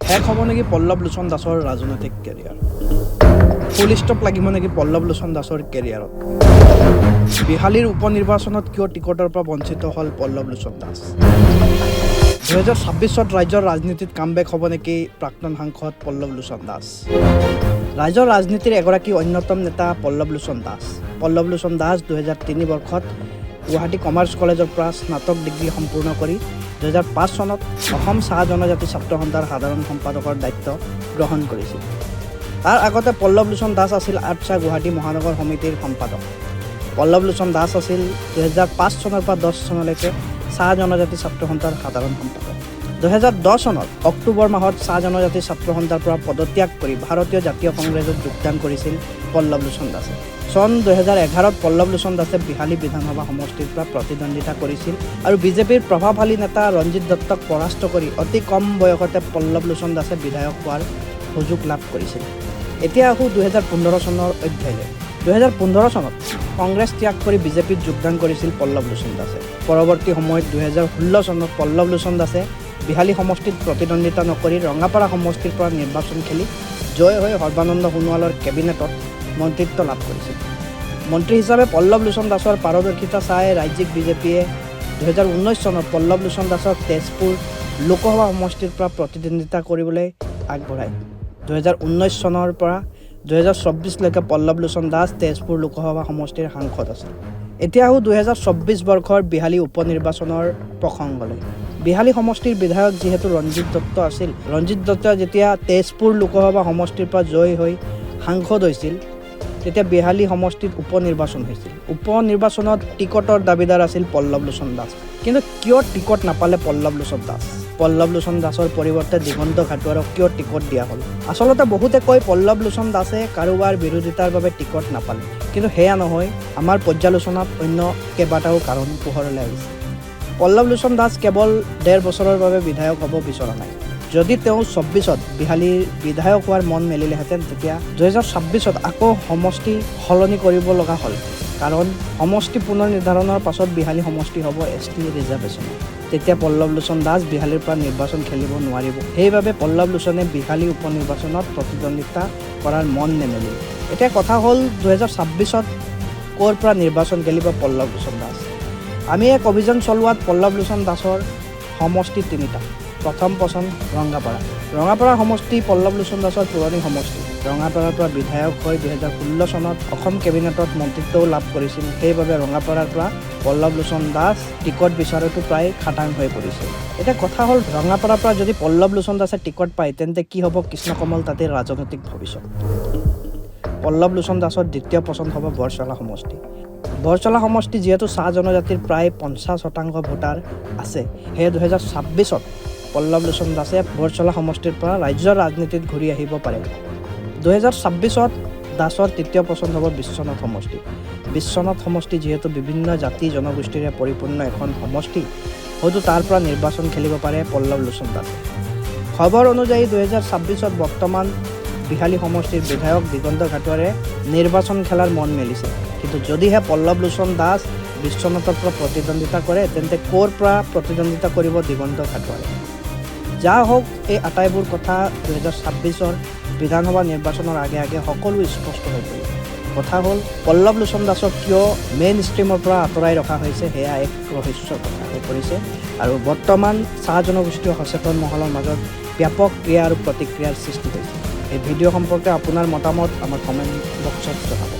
শেষ হ'ব নেকি পল্লৱ লোচন দাসৰ ৰাজনৈতিক কেৰিয়াৰ? ফুল ষ্টপ লাগিব নেকি পল্লৱ লোচন দাসৰ কেৰিয়াৰত? বিহালীৰ উপ নিৰ্বাচনত কিয় টিকটৰ পৰা বঞ্চিত হ'ল পল্লৱ লোচন দাস? 2026 ৰাজ্যৰ ৰাজনীতিত কামবেক হ'ব নেকি প্ৰাক্তন সাংসদ পল্লৱ লোচন দাস? ৰাজ্যৰ ৰাজনীতিৰ এগৰাকী অন্যতম নেতা পল্লৱ লোচন দাস। পল্লৱ লোচন দাস 2003 বৰ্ষত গুৱাহাটী কমাৰ্চ কলেজৰ পৰা স্নাতক ডিগ্ৰী সম্পূৰ্ণ কৰি 2005 চনত অসম চাহ জনজাতি ছাত্ৰ সন্থাৰ সাধাৰণ সম্পাদকৰ দায়িত্ব গ্ৰহণ কৰিছিল। তাৰ আগতে পল্লৱ লোচন দাস আছিল আৰ্টছা গুৱাহাটী মহানগৰ সমিতিৰ সম্পাদক। পল্লৱ লোচন দাস আছিল 2005 চনৰ পৰা 10 চনলৈকে চাহ জনজাতি ছাত্ৰ সন্থাৰ সাধাৰণ সম্পাদক। 2010 চনত অক্টোবৰ মাহত চাহ জনজাতি ছাত্ৰ সন্থাৰ পৰা পদত্যাগ কৰি ভাৰতীয় জাতীয় কংগ্ৰেছত যোগদান কৰিছিল পল্লৱ লোচন দাসে। চন 2011ত পল্লৱ লোচন দাসে বিহালী বিধানসভা সমষ্টিৰ পৰা প্ৰতিদ্বন্দ্বিতা কৰিছিল আৰু বিজেপিৰ প্ৰভাৱশালী নেতা ৰঞ্জিত দত্তক পৰাস্ত কৰি অতি কম বয়সতে পল্লৱ লোচন দাসে বিধায়ক হোৱাৰ সুযোগ লাভ কৰিছিল। এতিয়া আহোঁ 2015 চনৰ অধ্যায়লৈ। 2015 চনত কংগ্ৰেছ ত্যাগ কৰি বিজেপিত যোগদান কৰিছিল পল্লৱ লোচন দাসে। পৰৱৰ্তী সময়ত 2016 চনত পল্লৱ লোচন দাসে বিহালী সমষ্টিত প্ৰতিদ্বন্দ্বিতা নকৰি ৰঙাপাৰা সমষ্টিৰ পৰা নিৰ্বাচন খেলি জয় হৈ সৰ্বানন্দ সোণোৱালৰ কেবিনেটত মন্ত্ৰিত্ব লাভ কৰিছিল। মন্ত্ৰী হিচাপে পল্লৱ লোচন দাসৰ পাৰদৰ্শিতা চাই ৰাজ্যিক বিজেপিয়ে 2019 চনত পল্লৱ লোচন দাসক তেজপুৰ লোকসভা সমষ্টিৰ পৰা প্ৰতিদ্বন্দ্বিতা কৰিবলৈ আগবঢ়ায়। 2019 চনৰ পৰা 2024লৈকে পল্লৱ লোচন দাস তেজপুৰ লোকসভা সমষ্টিৰ সাংসদ আছিল। এতিয়া আহোঁ 2024 বৰ্ষৰ বিহালী উপ নিৰ্বাচনৰ প্ৰসংগলৈ। বিহালী সমষ্টিৰ বিধায়ক যিহেতু ৰঞ্জিত দত্ত আছিল, ৰঞ্জিত দত্তই যেতিয়া তেজপুৰ লোকসভা সমষ্টিৰ পৰা জয়ী হৈ সাংসদ হৈছিল তেতিয়া বিহালী সমষ্টিত উপ নিৰ্বাচন হৈছিল। উপ নিৰ্বাচনত টিকটৰ দাবীদাৰ আছিল পল্লৱ লোচন দাস। কিন্তু কিয় টিকট নাপালে পল্লৱ লোচন দাস? পল্লৱ লোচন দাসৰ পৰিৱৰ্তে দিগন্ত ঘাটোৱাৰক কিয় টিকট দিয়া হ'ল? আচলতে বহুতে কয় পল্লৱ লোচন দাসে কাৰোবাৰ বিৰোধিতাৰ বাবে টিকট নাপালে, কিন্তু সেয়া নহয়। আমাৰ পৰ্যালোচনাত অন্য কেইবাটাও কাৰণ পোহৰলৈ আহিছে। পল্লৱ লোচন দাস কেৱল 1.5 বছৰৰ বাবে বিধায়ক হ'ব বিচৰা নাই। যদি তেওঁ 24ত বিহালীৰ বিধায়ক হোৱাৰ মন মেলিলেহেঁতেন তেতিয়া 2026ত আকৌ সমষ্টি সলনি কৰিব লগা হ'ল। কাৰণ সমষ্টি পুনৰ নিৰ্ধাৰণৰ পাছত বিহালী সমষ্টি হ'ব ST ৰিজাৰ্ভেশ্যন। তেতিয়া পল্লৱ লোচন দাস বিহালীৰ পৰা নিৰ্বাচন খেলিব নোৱাৰিব। সেইবাবে পল্লৱ লোচনে বিহালী উপ নিৰ্বাচনত প্ৰতিদ্বন্দ্বিতা কৰাৰ মন নেমেলিল। এতিয়া কথা হ'ল 2026ত ক'ৰ পৰা নিৰ্বাচন খেলিব পল্লৱ লোচন দাস? আমি এক অভিযান চলোৱাত পল্লৱ লোচন দাসৰ সমষ্টি 3টা। প্ৰথম পচন্দ ৰঙাপাৰা সমষ্টি পল্লৱ লোচন দাসৰ পুৰণি সমষ্টি। ৰঙাপাৰাৰ পৰা বিধায়ক হৈ 2016 চনত অসম কেবিনেটত মন্ত্ৰিত্বও লাভ কৰিছিল। সেইবাবে ৰঙাপাৰাৰ পৰা পল্লৱ লোচন দাস টিকট বিচৰাটো প্ৰায় খাটাং হৈ পৰিছিল। এতিয়া কথা হ'ল ৰঙাপাৰাৰ পৰা যদি পল্লৱ লোচন দাসে টিকট পায় তেন্তে কি হ'ব কৃষ্ণকমল তাঁতীৰ ৰাজনৈতিক ভৱিষ্যত? পল্লৱ লোচন দাসৰ দ্বিতীয় পচন্দ হ'ব বৰচলা সমষ্টি। বৰচলা সমষ্টি যিহেতু চাহ জনজাতিৰ প্ৰায় 50% ভোটাৰ আছে, সেয়ে 2026ত পল্লৱ লোচন দাসে বৰচলা সমষ্টিৰ পৰা ৰাজ্যৰ ৰাজনীতিত ঘূৰি আহিব পাৰে। 2026ত দাসৰ তৃতীয় পচন্দ হ'ব বিশ্বনাথ সমষ্টি। বিশ্বনাথ সমষ্টি যিহেতু বিভিন্ন জাতি জনগোষ্ঠীৰে পৰিপূৰ্ণ এখন সমষ্টি, হয়তো তাৰ পৰা নিৰ্বাচন খেলিব পাৰে পল্লৱ লোচন দাসে। খবৰ অনুযায়ী 2026ত বৰ্তমান বিহালী সমষ্টিৰ বিধায়ক দিগন্ত ঘাটোৱাৰে নিৰ্বাচন খেলাৰ মন মেলিছে। কিন্তু যদিহে পল্লৱ লোচন দাস বিশ্বনাথৰ পৰা প্ৰতিদ্বন্দ্বিতা কৰে তেন্তে ক'ৰ পৰা প্ৰতিদ্বন্দ্বিতা কৰিব দিগন্ত ঘাটোৱাৰে? যা হওক, এই আটাইবোৰ কথা 2026ৰ বিধানসভা নিৰ্বাচনৰ আগে আগে সকলো স্পষ্ট হৈ পৰিব। কথা হ'ল পল্লৱ লোচন দাসক কিয় মেইন ষ্ট্ৰীমৰ পৰা আঁতৰাই ৰখা হৈছে সেয়া এক ৰহস্যৰ কথা হৈ পৰিছে আৰু বৰ্তমান চাহ জনগোষ্ঠীয় সচেতন মহলৰ মাজত ব্যাপক ক্ৰিয়া আৰু প্ৰতিক্ৰিয়াৰ সৃষ্টি হৈছে। এই ভিডিঅ' সম্পৰ্কে আপোনাৰ মতামত আমাৰ কমেণ্ট বক্সত জনাব।